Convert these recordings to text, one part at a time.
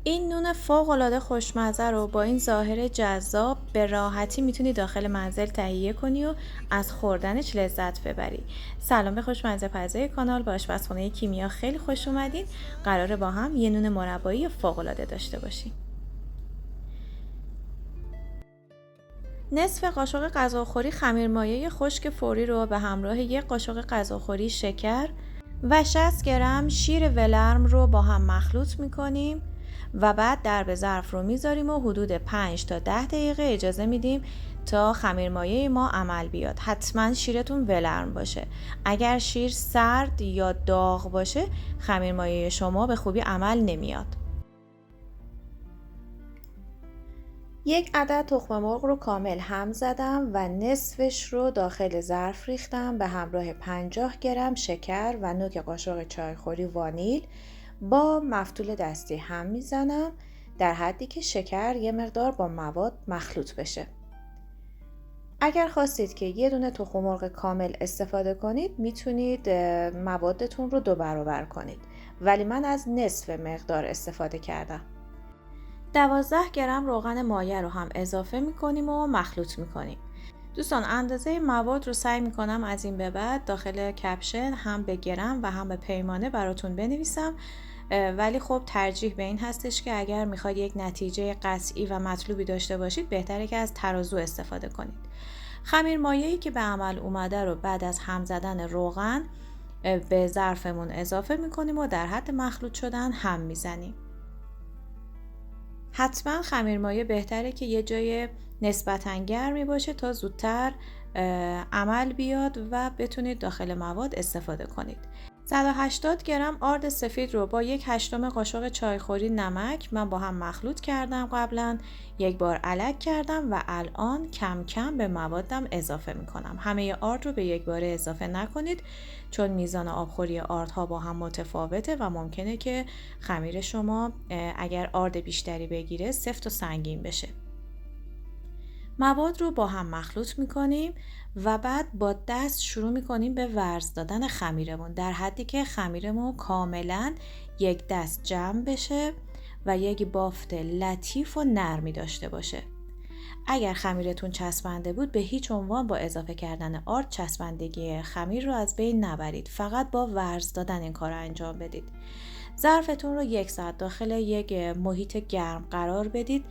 این نون فوق‌العاده خوشمزه رو با این ظاهر جذاب به راحتی میتونی داخل منزل تهیه کنی و از خوردنش لذت ببری. سلام به خوشمزه پزای کانال، با آشپزخونه کیمیا خیلی خوش اومدین. قراره با هم یه نون مربایی فوق‌العاده داشته باشیم. نصف قاشق غذاخوری خمیرمایه خشک فوری رو به همراه یک قاشق غذاخوری شکر و 60 گرم شیر ولرم رو با هم مخلوط میکنیم و بعد درب ظرف رو میذاریم و حدود 5 تا 10 دقیقه اجازه میدیم تا خمیرمایه ما عمل بیاد. حتما شیرتون ولرم باشه. اگر شیر سرد یا داغ باشه خمیرمایه شما به خوبی عمل نمیاد. یک عدد تخم مرغ رو کامل هم زدم و نصفش رو داخل ظرف ریختم به همراه 50 گرم شکر و نوک قاشق چایخوری وانیل با مفتول دستی هم میزنم در حدی که شکر یه مقدار با مواد مخلوط بشه. اگر خواستید که یه دونه تخم مرغ کامل استفاده کنید میتونید موادتون رو 2 برابر کنید، ولی من از نصف مقدار استفاده کردم. 12 گرم روغن مایه رو هم اضافه میکنیم و مخلوط میکنیم. دوستان اندازه مواد رو سعی میکنم از این به بعد داخل کپشن هم به گرم و هم به پیمانه براتون بنویسم، ولی خب ترجیح به این هستش که اگر میخواید یک نتیجه قطعی و مطلوبی داشته باشید بهتره که از ترازو استفاده کنید. خمیر مایه‌ای که به عمل اومده رو بعد از هم زدن روغن به ظرفمون اضافه میکنیم و در حد مخلوط شدن هم میزنیم. حتما خمیرمایه بهتره که یه جای نسبتاً گرمی باشه تا زودتر عمل بیاد و بتونید داخل مواد استفاده کنید. 180 گرم آرد سفید رو با 1/8 قاشق چایخوری نمک من با هم مخلوط کردم قبلا، یک بار الک کردم و الان کم کم به موادم اضافه میکنم. همه آرد رو به یک باره اضافه نکنید چون میزان آبخوری آردها با هم متفاوته و ممکنه که خمیر شما اگر آرد بیشتری بگیره سفت و سنگین بشه. مواد رو با هم مخلوط میکنیم و بعد با دست شروع میکنیم به ورز دادن خمیرمون در حدی که خمیرمون کاملا یک دست جمع بشه و یک بافت لطیف و نرمی داشته باشه. اگر خمیرتون چسبنده بود به هیچ عنوان با اضافه کردن آرد چسبندگی خمیر رو از بین نبرید، فقط با ورز دادن این کار رو انجام بدید. ظرفتون رو 1 ساعت داخل یک محیط گرم قرار بدید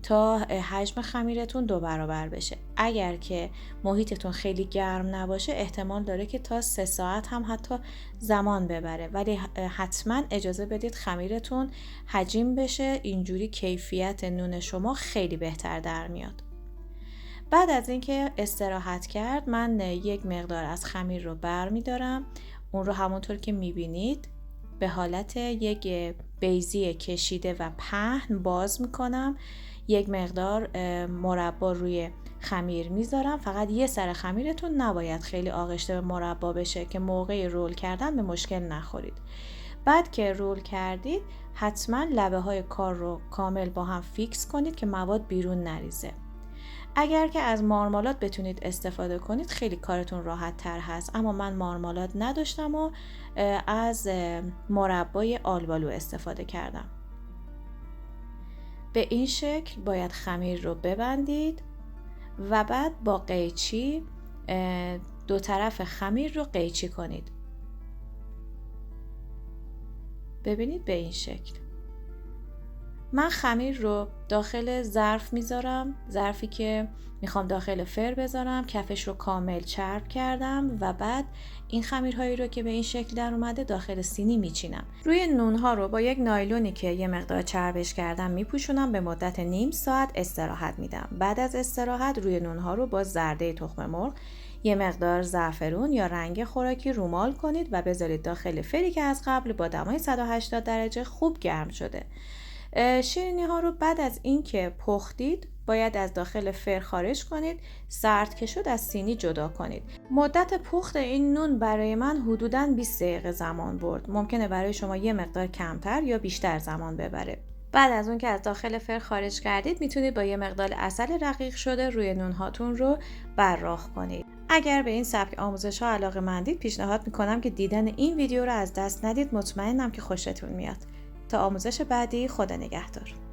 تا حجم خمیرتون 2 برابر بشه. اگر که محیطتون خیلی گرم نباشه احتمال داره که تا 3 ساعت هم حتی زمان ببره، ولی حتما اجازه بدید خمیرتون حجیم بشه، اینجوری کیفیت نون شما خیلی بهتر در میاد. بعد از اینکه استراحت کرد من یک مقدار از خمیر رو برمیدارم، اون رو همونطور که میبینید به حالت یک بیضی کشیده و پهن باز میکنم. یک مقدار مربا روی خمیر میذارم، فقط یه سر خمیرتون نباید خیلی آغشته به مربا بشه که موقع رول کردن به مشکل نخورید. بعد که رول کردید حتما لبه های کار رو کامل با هم فیکس کنید که مواد بیرون نریزه. اگر که از مارمالاد بتونید استفاده کنید خیلی کارتون راحت تر هست، اما من مارمالاد نداشتم و از مربای آلبالو استفاده کردم. به این شکل باید خمیر رو ببندید و بعد با قیچی 2 طرف خمیر رو قیچی کنید. ببینید به این شکل. من خمیر رو داخل ظرف میذارم، ظرفی که میخوام داخل فر بذارم، کفش رو کامل چرب کردم و بعد این خمیرهایی رو که به این شکل در اومده داخل سینی میچینم. روی نونها رو با یک نایلونی که یه مقدار چربش کردم میپوشونم، به مدت نیم ساعت استراحت میدم. بعد از استراحت روی نونها رو با زرده تخم مرغ، یه مقدار زعفرون یا رنگ خوراکی رومال کنید و بذارید داخل فری که از قبل با دمای 180 درجه خوب گرم شده. شیرینی ها رو بعد از اینکه پختید باید از داخل فر خارج کنید، سرد که شد از سینی جدا کنید. مدت پخت این نون برای من حدوداً 20 دقیقه زمان برد. ممکنه برای شما یه مقدار کمتر یا بیشتر زمان ببره. بعد از اون که از داخل فر خارج کردید میتونید با یه مقدار عسل رقیق شده روی نون هاتون رو براق کنید. اگر به این سبک آموزش ها علاقه مندید پیشنهاد میکنم که دیدن این ویدیو رو از دست ندید، مطمئنم که خوشتون میاد. تا آموزش بعدی، خدا نگهدار.